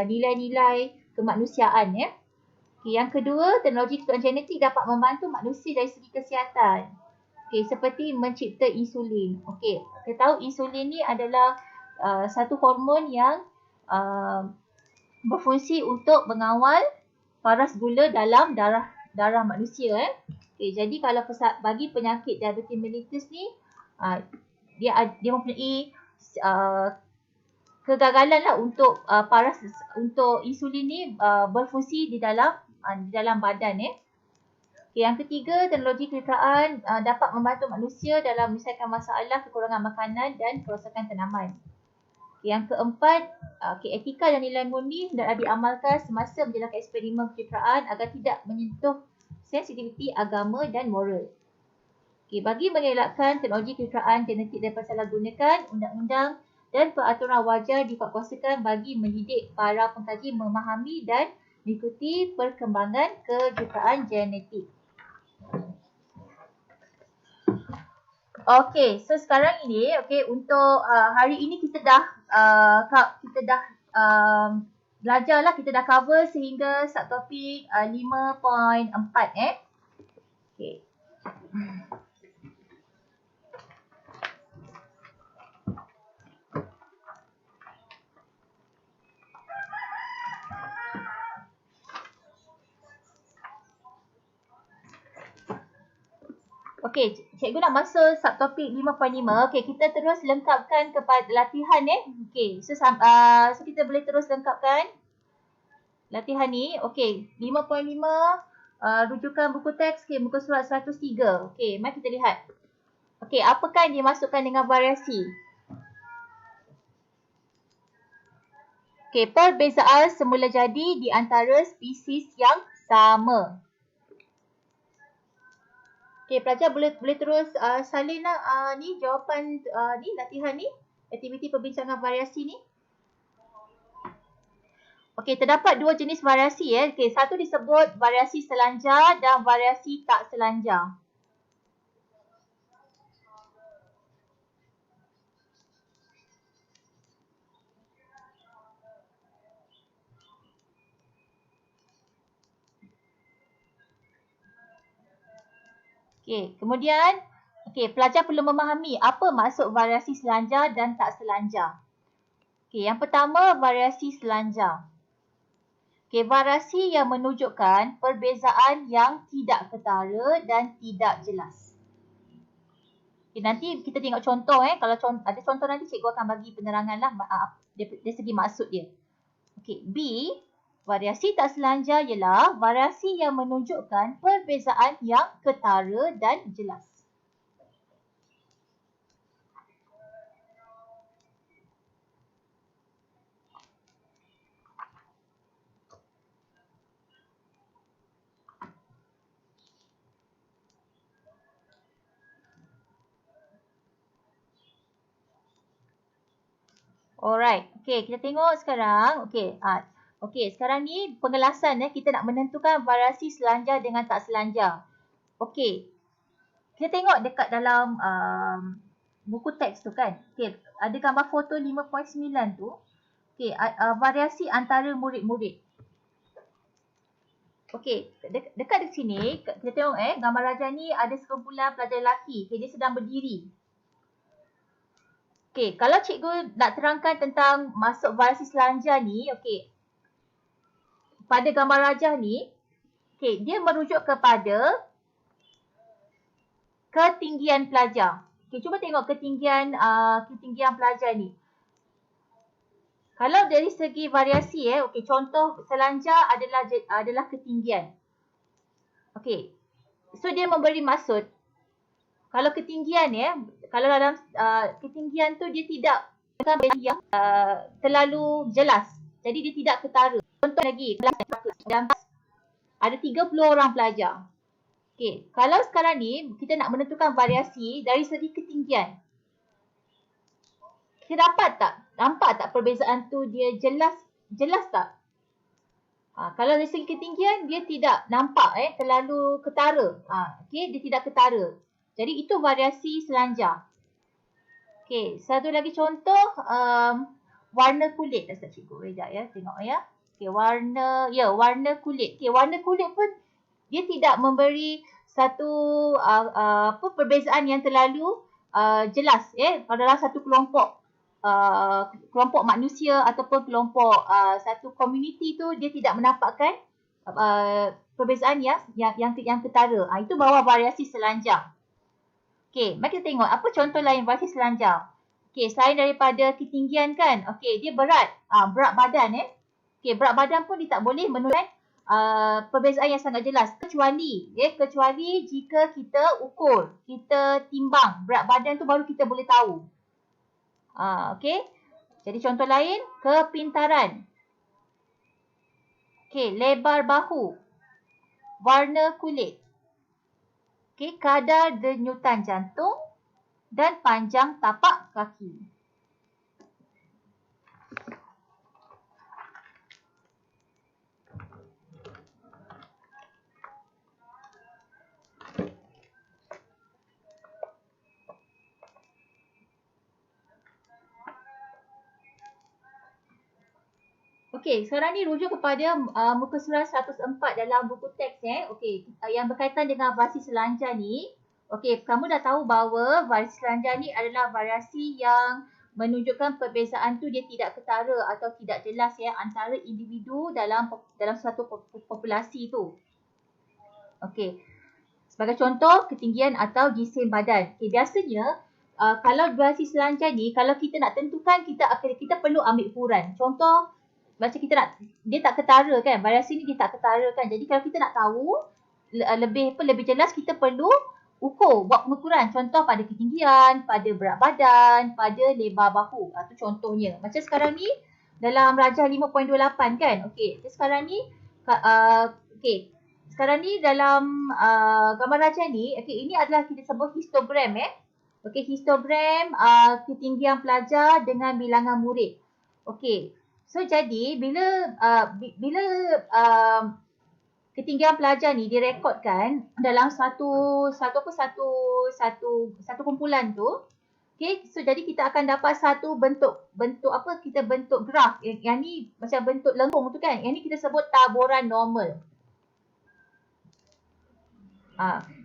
nilai-nilai kemanusiaan ya? Okay, yang kedua, teknologi keketuaan genetik dapat membantu manusia dari segi kesihatan. Okay, seperti mencipta insulin. Okay, kita tahu insulin ni adalah satu hormon yang berfungsi untuk mengawal paras gula dalam darah manusia. Okay, jadi kalau bagi penyakit diabetes mellitus ni, dia mempunyai kegagalan lah untuk untuk insulin ni berfungsi di dalam badan. Okay, yang ketiga, teknologi keketuaan dapat membantu manusia dalam menyelesaikan masalah kekurangan makanan dan kerosakan tanaman. Yang keempat, etika dan nilai murni hendaklah diamalkan semasa menjalankan eksperimen keketuaan agar tidak menyentuh sensitiviti agama dan moral. Bagi mengelakkan teknologi keketuaan genetik dapat salah gunakan, undang-undang dan peraturan wajar diperkuasakan bagi mendidik para pengkaji memahami dan mengikuti perkembangan kejuruteraan genetik. Okay, so sekarang ini, untuk hari ini kita dah belajar lah, kita dah cover sehingga subtopik 5.4 Okay. Okey, cikgu nak masuk subtopik 5.5. Okey, kita terus lengkapkan kepada latihan Okey, so kita boleh terus lengkapkan latihan ni. Okey, 5.5 rujukan buku teks, muka surat 103. Okey, mari kita lihat. Okey, apakah yang dimasukkan dengan variasi? Okey, perbezaan semula jadi di antara spesies yang sama. Okay, pelajar boleh terus salin ni jawapan ni latihan ni, aktiviti perbincangan variasi ni. Okey, terdapat dua jenis variasi Okey, satu disebut variasi selanjar dan variasi tak selanjar. Okey, kemudian pelajar perlu memahami apa maksud variasi selanjar dan tak selanjar. Okey, yang pertama variasi selanjar. Okey, variasi yang menunjukkan perbezaan yang tidak ketara dan tidak jelas. Okey, nanti kita tengok contoh kalau ada contoh nanti cikgu akan bagi penerangan lah dari segi maksud dia. Okey, B, variasi tak selanjar ialah variasi yang menunjukkan perbezaan yang ketara dan jelas. Alright, kita tengok sekarang. Sekarang ni pengelasan kita nak menentukan variasi selanjar dengan tak selanjar. Kita tengok dekat dalam buku teks tu kan. Ada gambar foto 5.9 tu. Variasi antara murid-murid. Dekat di sini kita tengok gambar Raja ni ada sekumpulan pelajar lelaki. Dia sedang berdiri. Kalau cikgu nak terangkan tentang maksud variasi selanjar ni, pada gambar Raja ni, dia merujuk kepada ketinggian pelajar. Cuba tengok ketinggian pelajar ni. Kalau dari segi variasi, contoh selanjar adalah ketinggian. So dia memberi maksud. Kalau ketinggian kalau dalam ketinggian tu dia tidak yang terlalu jelas. Jadi dia tidak ketara. Contoh lagi, ada 30 orang pelajar. Kalau sekarang ni kita nak menentukan variasi dari segi ketinggian. Kita nampak tak perbezaan tu dia jelas tak? Kalau dari segi ketinggian dia tidak nampak terlalu ketara. Dia tidak ketara. Jadi itu variasi selanjar. Satu lagi contoh warna kulit. Cikgu sekejap tengok Okay, warna kulit. Okay, warna kulit pun dia tidak memberi satu perbezaan yang terlalu jelas dalam satu kelompok manusia ataupun kelompok satu komuniti tu, dia tidak menampakkan perbezaan yang ketara. Itu bawah variasi selanjang. Okey, mari kita tengok apa contoh lain variasi selanjang. Okey, selain daripada ketinggian kan. Okey, dia berat. Berat badan Okey, berat badan pun dia tak boleh menunjukkan perbezaan yang sangat jelas. Kecuali jika kita ukur, kita timbang berat badan tu, baru kita boleh tahu. Okey. Jadi contoh lain, kepintaran. Okey, lebar bahu. Warna kulit. Okey, kadar denyutan jantung dan panjang tapak kaki. Okey, sekarang ni rujuk kepada muka surat 104 dalam buku teks Okey, yang berkaitan dengan variasi selanjang ni. Okey, kamu dah tahu bahawa variasi selanjang ni adalah variasi yang menunjukkan perbezaan tu dia tidak ketara atau tidak jelas antara individu dalam satu populasi tu. Okey. Sebagai contoh, ketinggian atau jisim badan. Okey, biasanya kalau variasi selanjang ni, kalau kita nak tentukan, kita perlu ambil ukuran. Contoh, macam dia tak ketara kan, variasi ni dia tak ketara kan. Jadi kalau kita nak tahu lebih jelas, kita perlu buat pengukuran. Contoh pada ketinggian, pada berat badan, pada lebar bahu. Itu contohnya. Macam sekarang ni dalam Rajah 5.28 kan. Okey, sekarang ni sekarang ni dalam gambar rajah ni, ini adalah kita sebut histogram Okey, histogram ketinggian pelajar dengan bilangan murid. Okey. So jadi bila ketinggian pelajar ni direkodkan dalam satu kumpulan tu, okey, so jadi kita akan dapat satu bentuk graf. Yang ni macam bentuk lengkung tu kan. Yang ni kita sebut taburan normal.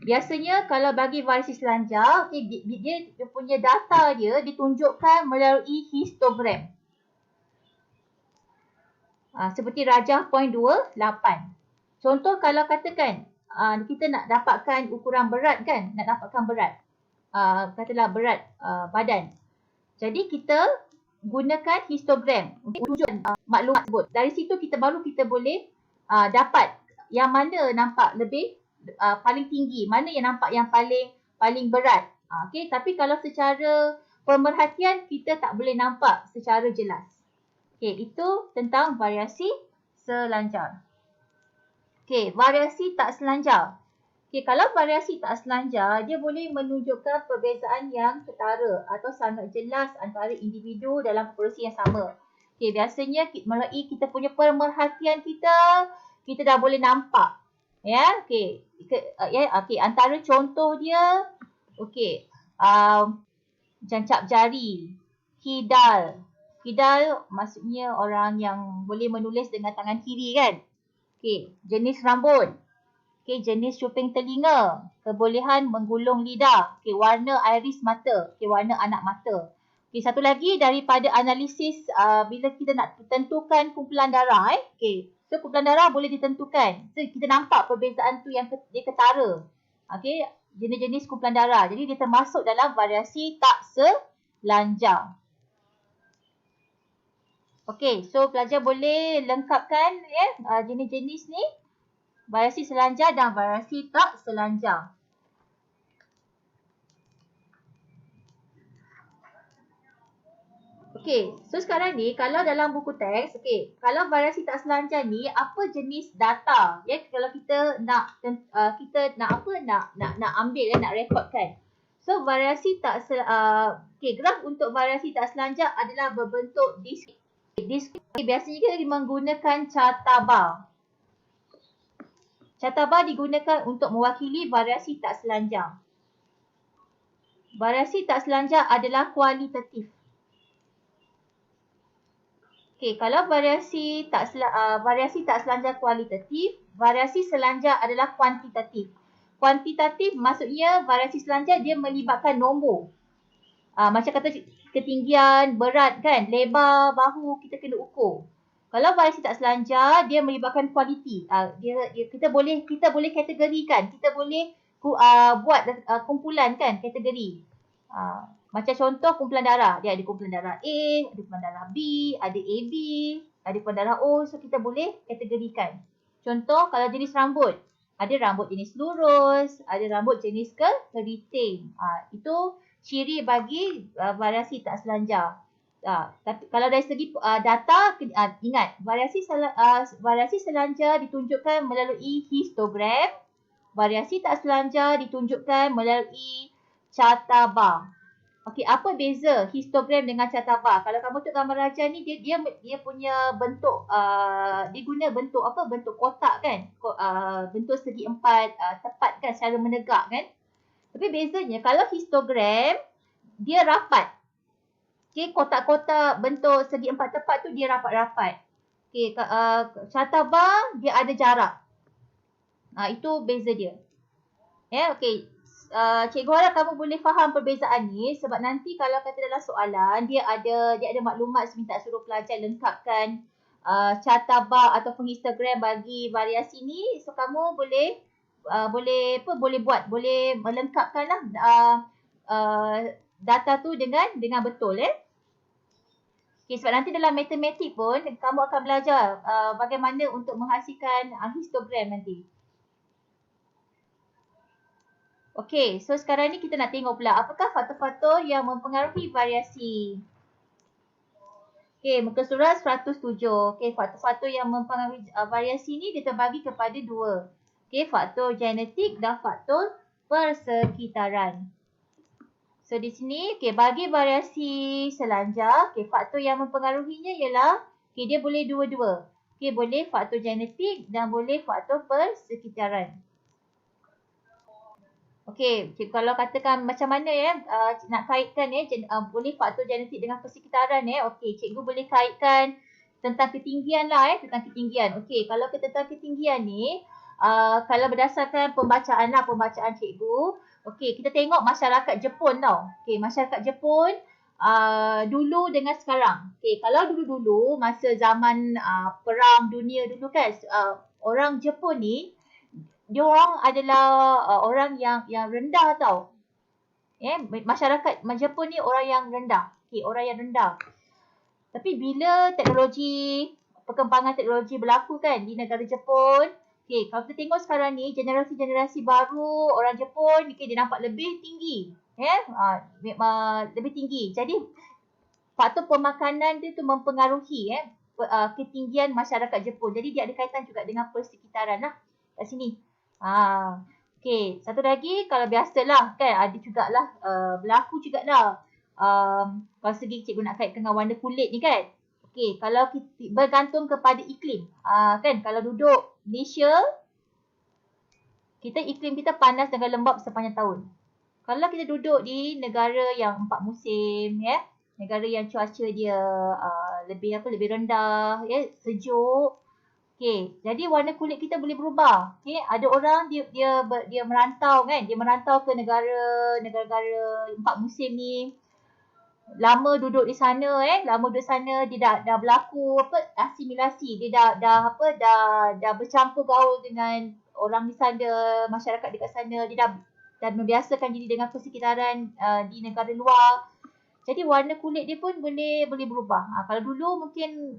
Biasanya kalau bagi variasi selanjang, dia punya data dia ditunjukkan melalui histogram. Seperti Rajah 0.28. Contoh kalau katakan kita nak dapatkan ukuran berat kan, katalah berat badan. Jadi kita gunakan histogram untuk tunjukkan maklumat tersebut. Dari situ kita boleh dapat yang mana nampak lebih paling tinggi, mana yang nampak yang paling berat. Okey, tapi kalau secara pemerhatian kita tak boleh nampak secara jelas. Okey, itu tentang variasi selanjang. Okey, variasi tak selanjang. Okey, kalau variasi tak selanjang, dia boleh menunjukkan perbezaan yang ketara atau sangat jelas antara individu dalam populasi yang sama. Okey, biasanya melalui kita punya pemerhatian kita dah boleh nampak. Okey. Okey, antara contoh dia, okey, macam cap jari, kidal. Kidal maksudnya orang yang boleh menulis dengan tangan kiri kan. Okey, jenis rambut. Okey, jenis cuping telinga. Kebolehan menggulung lidah. Okey, warna iris mata. Okey, warna anak mata. Okey, satu lagi daripada analisis bila kita nak tentukan kumpulan darah Okey, so kumpulan darah boleh ditentukan. So kita nampak perbezaan tu yang dia ketara. Okey, jenis-jenis kumpulan darah. Jadi dia termasuk dalam variasi tak selanjang. Okey, so pelajar boleh lengkapkan jenis-jenis ni, variasi selanjang dan variasi tak selanjang. Okey, so sekarang ni kalau dalam buku teks, kalau variasi tak selanjang ni, apa jenis data kalau kita nak ambil nak rekodkan. So variasi graf untuk variasi tak selanjang adalah berbentuk disk. Biasanya kita menggunakan carta bar. Carta bar digunakan untuk mewakili variasi tak selanjang. Variasi tak selanjang adalah kualitatif. Okey, kalau variasi tak selanjar kualitatif, variasi selanjar adalah kuantitatif. Kuantitatif maksudnya variasi selanjar dia melibatkan nombor. Macam kata ketinggian, berat kan, lebar, bahu kita kena ukur. Kalau variasi tak selanjar dia melibatkan kualiti. Kita boleh kategorikan, kita boleh buat kumpulan kan kategori. Macam contoh kumpulan darah, dia ada kumpulan darah A, ada kumpulan darah B, ada AB, ada kumpulan darah O, so kita boleh kategorikan. Contoh kalau jenis rambut, ada rambut jenis lurus, ada rambut jenis keriting. Itu ciri bagi variasi tak selanjar. Tapi kalau dari segi data, ingat variasi selanjar ditunjukkan melalui histogram, variasi tak selanjar ditunjukkan melalui carta bar. Okey, apa beza histogram dengan carta bar? Kalau kamu tengok gambar raja ni dia punya bentuk dia guna bentuk apa? Bentuk kotak kan? Bentuk segi empat, tepat kan secara menegak kan? Tapi bezanya kalau histogram dia rapat. Okey, kotak-kotak bentuk segi empat tepat tu dia rapat-rapat. Okey, carta bar dia ada jarak. Itu beza dia. Okey. Cikgu harap kamu boleh faham perbezaan ni sebab nanti kalau kata dalam soalan dia ada maklumat minta suruh pelajar lengkapkan carta bar ataupun histogram bagi variasi ni, so kamu boleh melengkapkanlah data tu dengan betul Okay, sebab nanti dalam matematik pun kamu akan belajar bagaimana untuk menghasilkan histogram nanti. Okey, so sekarang ni kita nak tengok pula apakah faktor-faktor yang mempengaruhi variasi. Okey, muka surat 107. Okey, faktor-faktor yang mempengaruhi variasi ni dia terbagi kepada dua. Okey, faktor genetik dan faktor persekitaran. So di sini, okey, bagi variasi selanjar, okey, faktor yang mempengaruhinya ialah dia boleh dua-dua. Okey, boleh faktor genetik dan boleh faktor persekitaran. Okey, kalau katakan macam mana nak kaitkan boleh faktor genetik dengan persekitaran Okey, cikgu boleh kaitkan tentang ketinggian lah tentang ketinggian. Okey, kalau tentang ketinggian ni, kalau berdasarkan pembacaan cikgu, okey, kita tengok masyarakat Jepun tau. Okey, masyarakat Jepun dulu dengan sekarang. Okey, kalau dulu-dulu masa zaman perang dunia dulu kan, orang Jepun ni dia orang adalah orang yang rendah tau. Masyarakat Jepun ni orang yang rendah. Okey, orang yang rendah. Tapi bila perkembangan teknologi berlaku kan di negara Jepun, okey, kalau kita tengok sekarang ni generasi-generasi baru orang Jepun, dia nampak lebih tinggi. Lebih tinggi. Jadi faktor pemakanan dia tu mempengaruhi ketinggian masyarakat Jepun. Jadi dia ada kaitan juga dengan persekitaran lah kat sini. Okey, satu lagi kalau biasalah kan ada jugalah berlaku jugalah kalau segi cikgu nak kaitkan dengan warna kulit ni kan. Okey, kalau kita bergantung kepada iklim. Kan kalau duduk Malaysia, iklim kita panas dengan lembap sepanjang tahun. Kalau kita duduk di negara yang 4 musim negara yang cuaca dia lebih rendah sejuk. Okey, jadi warna kulit kita boleh berubah. Okey, ada orang dia merantau kan, dia merantau ke negara 4 musim ni. Lama duduk di sana dia dah berlaku asimilasi. Dia dah bercampur gaul dengan orang di sana, masyarakat dekat sana. Dia dah membiasakan diri dengan persekitaran di negara luar. Jadi warna kulit dia pun boleh berubah. Kalau dulu mungkin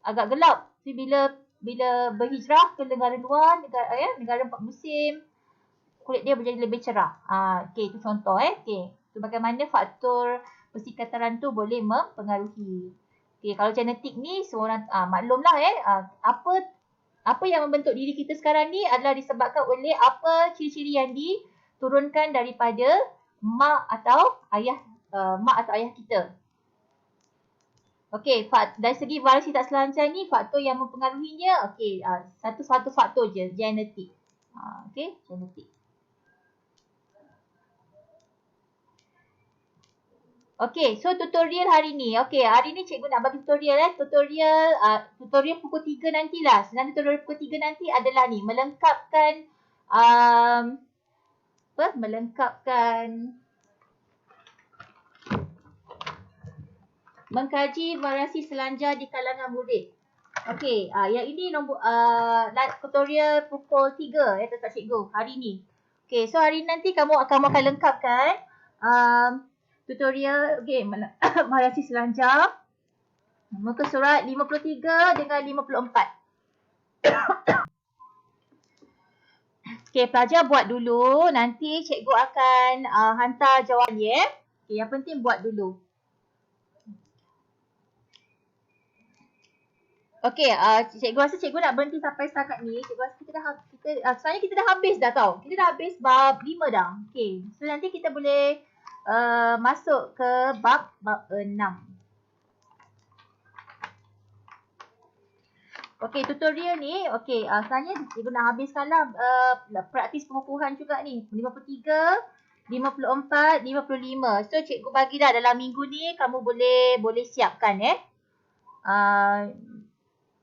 agak gelap. Tapi bila berhijrah ke negara luar, negara 4 musim, kulit dia menjadi lebih cerah. Okey, itu contoh Okey. So bagaimana faktor persekitaran tu boleh mempengaruhi. Okey, kalau genetik ni semua orang maklumlah apa yang membentuk diri kita sekarang ni adalah disebabkan oleh apa ciri-ciri yang diturunkan daripada mak atau ayah kita. Okey, dari segi variasi tak selancar ni, faktor yang mempengaruhinya, satu faktor je, genetik. Okey, genetik. Okay, so tutorial hari ni. Okay, hari ni cikgu nak bagi tutorial tutorial pukul 3 nantilah. Senang tutorial pukul 3 nanti adalah ni, melengkapkan mengkaji variasi selanjar di kalangan murid. Okay, yang ini nombor tutorial pukul 3 tetap cikgu hari ni. Okay, so hari nanti kamu akan lengkapkan tutorial variasi selanjar muka surat 53 dengan 54. Okay, pelajar buat dulu. Nanti cikgu akan hantar jawapannya. Okay, yang penting buat dulu. Okay, cikgu rasa cikgu nak berhenti sampai setakat ni. Cikgu rasa sebenarnya kita dah habis dah tau. Kita dah habis bab 5 dah. Okay, so nanti kita boleh masuk ke bab 6. Okay, tutorial ni, okay, sebenarnya cikgu nak habiskan lah praktis pengukuhan juga ni. 53, 54, 55. So, cikgu bagi dah dalam minggu ni, kamu boleh siapkan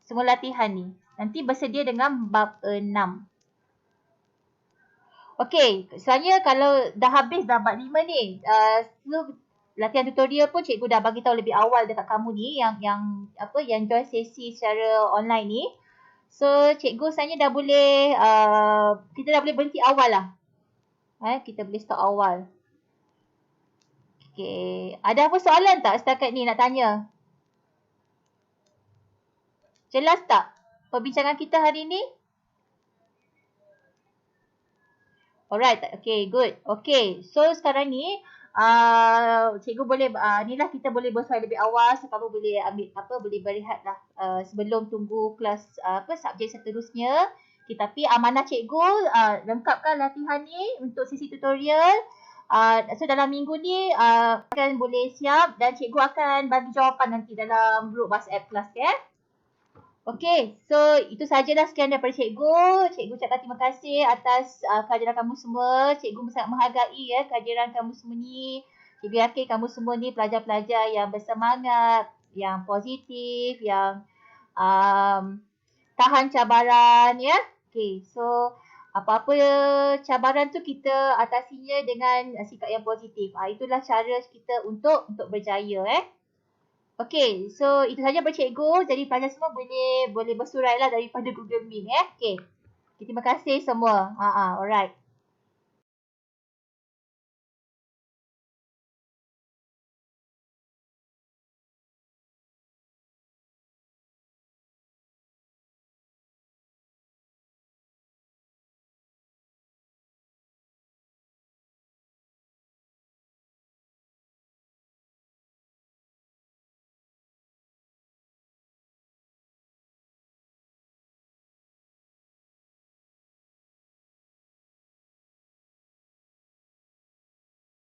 semua latihan ni. Nanti bersedia dengan bab 6. Okay, sebenarnya kalau dah habis dah bab 5 ni, latihan tutorial pun cikgu dah bagi tahu lebih awal dekat kamu ni yang join sesi secara online ni. So cikgu sebenarnya dah boleh kita dah boleh berhenti awal lah. Kita boleh stop awal. Okay, ada apa soalan tak setakat ni nak tanya? Jelas tak perbincangan kita hari ni? Alright, okay, good. Okay, so sekarang ni cikgu boleh inilah kita boleh bersuara lebih awal, so kamu boleh boleh berehat lah sebelum tunggu kelas subjek seterusnya. Okay, tapi amanah cikgu lengkapkan latihan ni untuk sesi tutorial. So dalam minggu ni akan boleh siap dan cikgu akan bagi jawapan nanti dalam group WhatsApp kelas ya. Okay, so itu sajalah sekian daripada cikgu. Cikgu ucapkan terima kasih atas kehadiran kamu semua. Cikgu sangat menghargai kehadiran kamu semua ni. Cikgu yakin kamu semua ni pelajar-pelajar yang bersemangat, yang positif, yang tahan cabaran ya. Okay, so apa-apa cabaran tu kita atasinya dengan sikap yang positif. Itulah cara kita untuk berjaya Okay, so itu saja bercikgu. Jadi pelajar semua boleh bersurai lah daripada Google Meet Okay. Terima kasih semua. Alright.